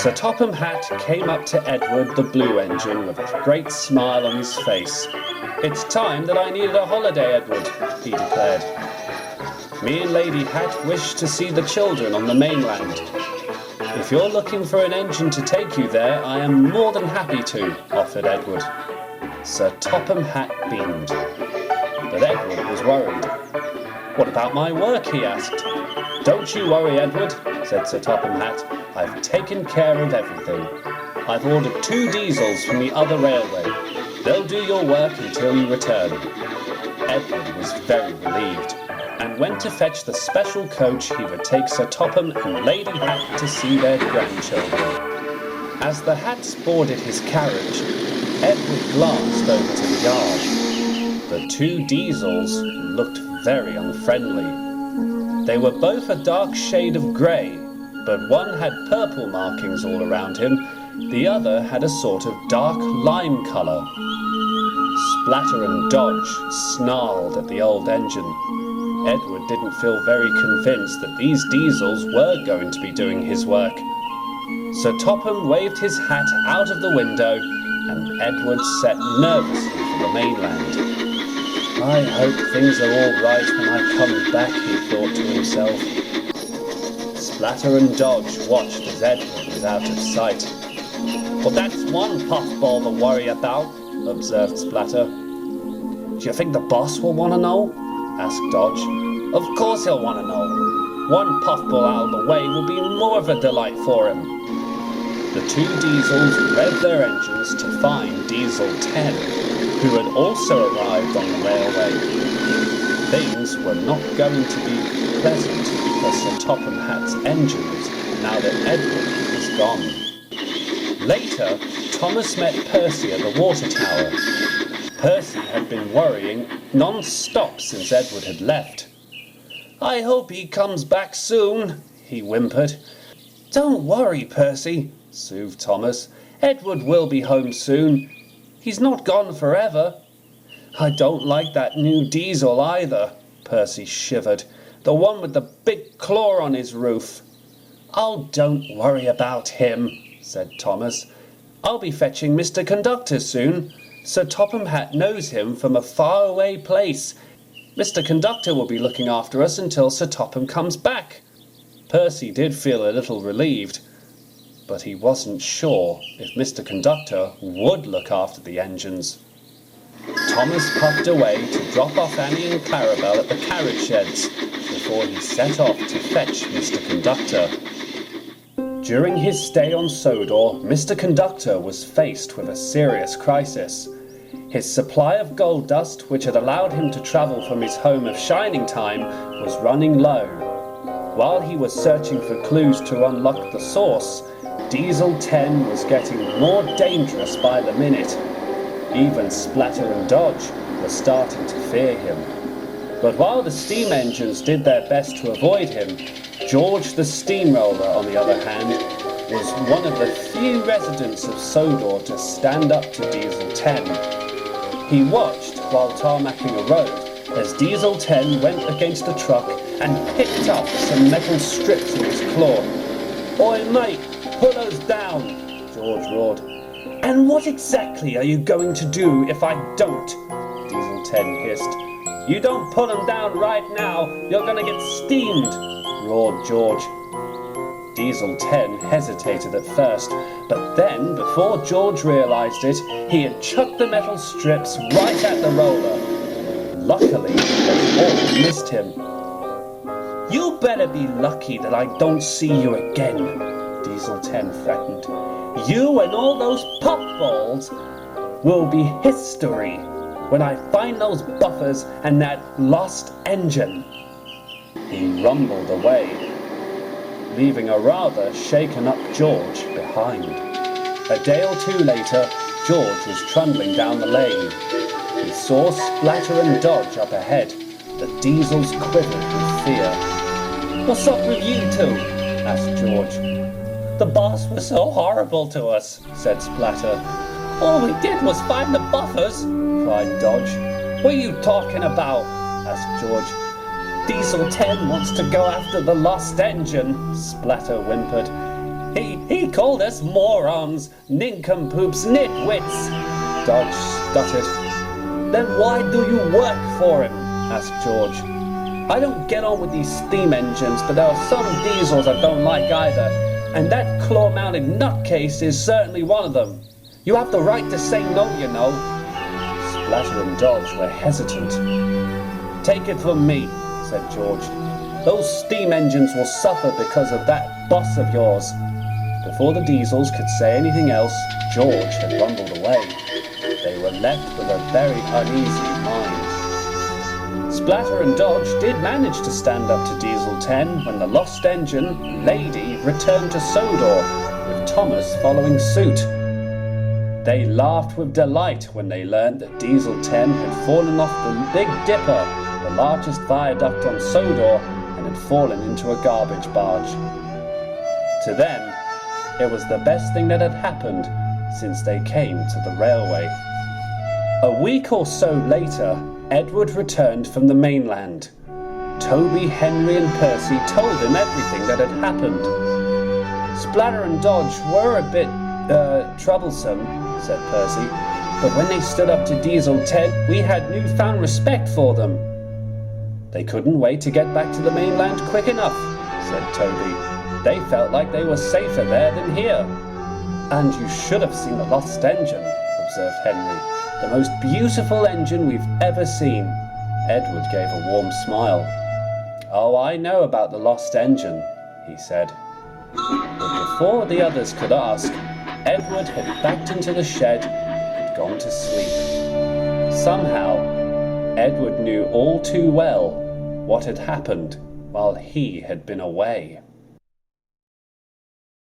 Sir Topham Hatt came up to Edward the Blue Engine with a great smile on his face. "It's time that I needed a holiday, Edward," he declared. "Me and Lady Hatt wish to see the children on the mainland. If you're looking for an engine to take you there, I am more than happy to," offered Edward. Sir Topham Hatt beamed. But Edward was worried. "What about my work?" he asked. "Don't you worry, Edward," said Sir Topham Hatt. "I've taken care of everything. I've ordered 2 diesels from the other railway. They'll do your work until you return." Edward was very relieved, and went to fetch the special coach he would take Sir Topham and Lady Hatt to see their grandchildren. As the Hatts boarded his carriage, Edward glanced over to the yard. The 2 diesels looked very unfriendly. They were both a dark shade of grey, but one had purple markings all around him, the other had a sort of dark lime colour. Splatter and Dodge snarled at the old engine. Edward didn't feel very convinced that these diesels were going to be doing his work. Sir Topham waved his hat out of the window, and Edward set nervously for the mainland. "I hope things are all right when I come back," he thought to himself. Splatter and Dodge watched as Edward was out of sight. "Well, that's one puffball to worry about," observed Splatter. "Do you think the boss will want to know?" asked Dodge. "Of course he'll want to know. One puffball out of the way will be more of a delight for him." The 2 diesels revved their engines to find Diesel 10, who had also arrived on the railway. Things were not going to be pleasant for Sir Topham Hatt's engines now that Edward was gone. Later, Thomas met Percy at the water tower. Percy had been worrying non-stop since Edward had left. "I hope he comes back soon," he whimpered. "Don't worry, Percy," soothed Thomas. "Edward will be home soon. He's not gone forever." "I don't like that new diesel either," Percy shivered. "The one with the big claw on his roof." "Oh, don't worry about him," said Thomas. "I'll be fetching Mr. Conductor soon. Sir Topham Hatt knows him from a faraway place. Mr. Conductor will be looking after us until Sir Topham comes back." Percy did feel a little relieved, but he wasn't sure if Mr. Conductor would look after the engines. Thomas puffed away to drop off Annie and Clarabel at the carriage sheds before he set off to fetch Mr. Conductor. During his stay on Sodor, Mr. Conductor was faced with a serious crisis. His supply of gold dust, which had allowed him to travel from his home of Shining Time, was running low. While he was searching for clues to unlock the source, Diesel 10 was getting more dangerous by the minute. Even Splatter and Dodge were starting to fear him. But while the steam engines did their best to avoid him, George the Steamroller, on the other hand, was one of the few residents of Sodor to stand up to Diesel 10. He watched while tarmacking a road as Diesel 10 went against a truck and picked up some metal strips in his claw. "Oi, mate, put those down," George roared. "And what exactly are you going to do if I don't?" Diesel 10 hissed. "You don't put them down right now, you're going to get steamed," roared George. Diesel 10 hesitated at first, but then, before George realised it, he had chucked the metal strips right at the roller. Luckily, they all missed him. "You better be lucky that I don't see you again," Diesel 10 threatened. "You and all those puffballs will be history when I find those buffers and that lost engine." He rumbled away, leaving a rather shaken-up George behind. A day or 2 later, George was trundling down the lane. He saw Splatter and Dodge up ahead. The diesels quivered with fear. "What's up with you two?" asked George. "The boss was so horrible to us," said Splatter. "All we did was find the buffers," cried Dodge. "What are you talking about?" asked George. "Diesel 10 wants to go after the lost engine," Splatter whimpered. He called us morons, nincompoops, nitwits, Dodge stuttered. Then why do you work for him? Asked George. I don't get on with these steam engines, but there are some diesels I don't like either, and that claw-mounted nutcase is certainly one of them. You have the right to say no, you know. Splatter and Dodge were hesitant. Take it from me, said George. Those steam engines will suffer because of that boss of yours. Before the diesels could say anything else, George had rumbled away. They were left with a very uneasy mind. Splatter and Dodge did manage to stand up to Diesel 10 when the lost engine, Lady, returned to Sodor, with Thomas following suit. They laughed with delight when they learned that Diesel 10 had fallen off the Big Dipper, the largest viaduct on Sodor, and had fallen into a garbage barge. To them, it was the best thing that had happened since they came to the railway. A week or so later, Edward returned from the mainland. Toby, Henry and Percy told him everything that had happened. Splatter and Dodge were a bit, troublesome, said Percy, but when they stood up to Diesel 10, we had newfound respect for them. They couldn't wait to get back to the mainland quick enough, said Toby. They felt like they were safer there than here. And you should have seen the lost engine, observed Henry. The most beautiful engine we've ever seen. Edward gave a warm smile. Oh, I know about the lost engine, he said. But before the others could ask, Edward had backed into the shed and gone to sleep. Somehow, Edward knew all too well what had happened while he had been away.